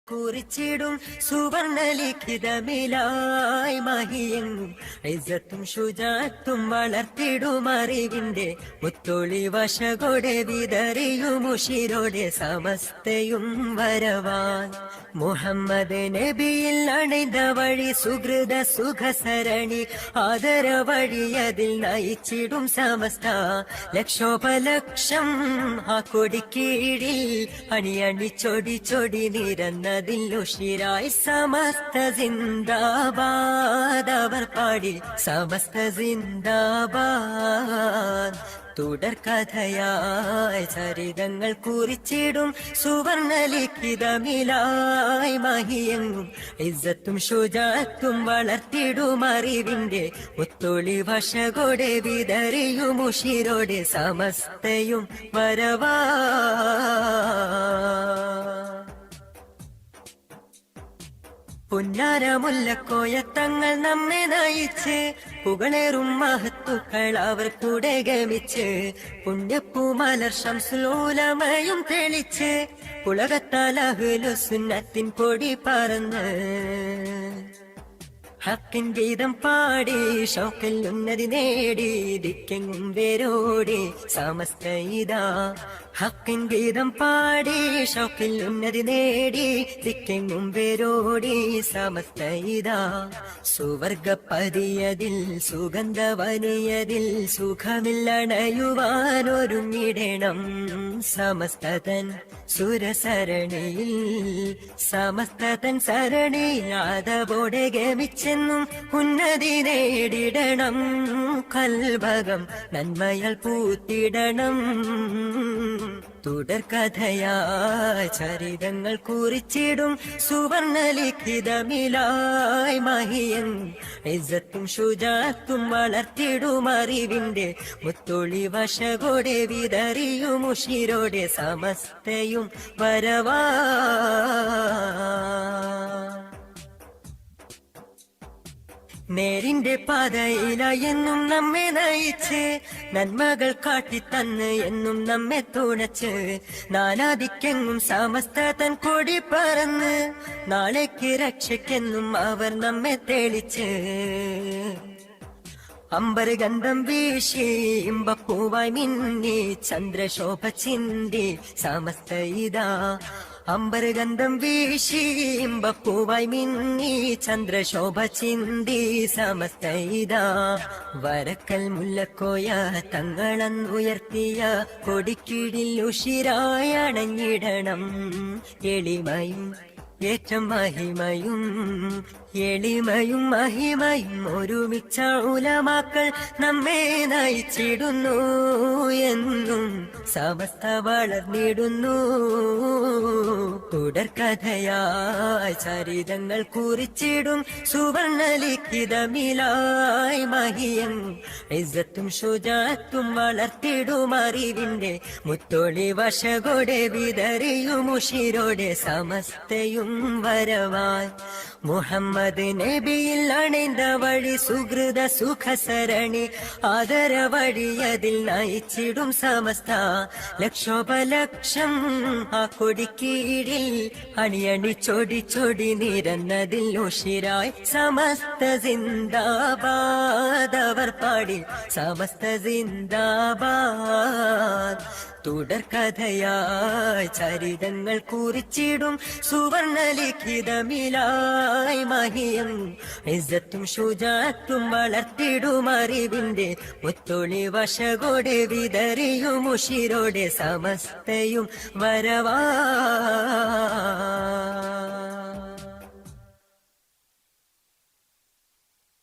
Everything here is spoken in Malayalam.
കുറിച്ചിടും സുവർണലിഖിതമിലായി മഹിയെങ്ങും ഇസ്സത്തും ശുജാത്തും വളർത്തിടും അറിവിന്റെ മുത്തൊളി വശകൊടെ വിതറിയുമുഷിരോടെ സമസ്തയും വരവാൻ മുഹമ്മദ് നബിയിൽ അണിந்த വഴി സുഹൃത സുഖസരണി ആദര വഴിയതിൽ നയിച്ചിടും സമസ്ത ലക്ഷോപലക്ഷം ആ കൊടിക്കീഴിൽ അണിയണി ചൊടി ചൊടി നിരന്നതിൽ ഉഷിരായി സമസ്ത സിന്ദാബാദ് അവർ പാടി സമസ്ത സിന്ദാബാദ് തുടർക്കഥയായി ചരിതങ്ങൾ കുറിച്ചിടും സുവർണലിഖിതമിലായി മഹിയെങ്ങും ഇസ്സത്തും ശുജാത്തും വളർത്തിടും അറിവിന്റെ മുത്തൊളി വശകൊടെ വിതറിയുമുഷിരോടെ സമസ്തയും വരവാ പുന്നാരമുല്ലക്കോയത്തങ്ങൾ നമ്മെ നയിച്ച് പുകളേറും മഹത്തുക്കൾ അവർ കൂടെ ഗമിച്ച് പുണ്യപ്പൂമലർ ശംസുലൂലമയും തെളിച്ച് ഉലകത്താൽ അഹ്ലുസുന്നത്തിൻ പൊടി പറന്ന് ഹക്കിൻ ഗീതം പാടി ഷൗക്കിൽ ഉന്നതി നേടി ദിക്കെങ്ങും വേരോടി സമസ്ത ഇതാ ഹക്കിൻ ഗീതം പാടി ഷൗക്കിൽ ഉന്നതി നേടി ദിക്കെങ്ങും വേരോടി സമസ്ത ഇതാ സുവർഗപ്പതിയതിൽ സുഗന്ധവനിയതിൽ സുഖമില്ലണയുവാനൊരുങ്ങിടണം സമസ്തതൻ സുരസരണിയിൽ സമസ്തതൻ സരണിയിൽ ആദവോടെ ഗമിച്ചെന്നും ഉന്നതി നേടിടണം കൽഭകം നന്മയാൽ പൂത്തിടണം തുടർക്കഥയായി ചരിതങ്ങൾ കുറിച്ചിടും സുവർണലിഖിതമിലായി മഹിയെങ്ങും ഇസ്സത്തും ശുജാത്തും വളർത്തിടും അറിവിന്റെ മുത്തൊളി വശകൊടെ വിതറിയുമുഷിരോടെ സമസ്തയും വരവാ നേരിന്റെ പാതയില എന്നും നമ്മെ നയിച്ച് നന്മകൾ കാട്ടിത്തന്ന് എന്നും നമ്മെ തുണച്ച് നാനാദിക്കെങ്ങും സമസ്ത തൻ കൊടി പറന്ന് നാളേക്ക് രക്ഷയ്ക്കെന്നും അവർ നമ്മെ തെളിച്ച് അമ്പര് ഗന്ധം വീശി ഇമ്പപ്പൂവായി മിന്നി ചന്ദ്രശോഭ ചിന്തി സമസ്ത ഇതാ അമ്പര് ഗന്ധം വീശി ഇമ്പപ്പൂവായി മിന്നി ചന്ദ്രശോഭ ചിന്തി സമസ്ത ഇതാ വരക്കൽ മുല്ലക്കോയ തങ്ങളന്നുയർത്തിയ കൊടിക്കീഴിൽ ഉഷിരായ അണഞ്ഞിടണം എളിമയും ഏറ്റം മഹിമയും എളിമയും മഹിമയും ഒരുമിച്ച ഉലമാക്കൾ നമ്മെ നയിച്ചിടുന്നു എന്നും സമസ്ത വളർന്നിടുന്നു തുടർക്കഥയായി ചരിതങ്ങൾ കുറിച്ചിടും സുവർണലിഖിതമിലായി മഹിയെങ്ങും ഇസ്സത്തും ശുജാത്തും വളർത്തിടും അറിവിന്റെ മുത്തൊളി വശകൊടെ വിതറിയുമുഷിരോടെ സമസ്തയും വരവാൻ മുഹമ്മദ് നബിയിൽ അണിந்த വഴി സുഹൃത സുഖസരണി ആദര വഴിയതിൽ നയിച്ചിടും സമസ്ത ലക്ഷോപലക്ഷം ആ കൊടിക്കീഴിൽ അണിയണി ചൊടി ചൊടി നിരന്നതിൽ ഉഷിരായി സമസ്ത സിന്ദാബാദ് അവർ പാടി സമസ്ത സിന്ദാബാദ് തുടർക്കഥയായി ചരിതങ്ങൾ കുറിച്ചിടും സുവർണലിഖിതമിലായി മഹിയെങ്ങും ഇസ്സത്തും ശുജാത്തും വളർത്തിടും അറിവിന്റെ മുത്തൊളി വശകൊടെ വിതറിയുമുഷിരോടെ സമസ്തയും വരവാ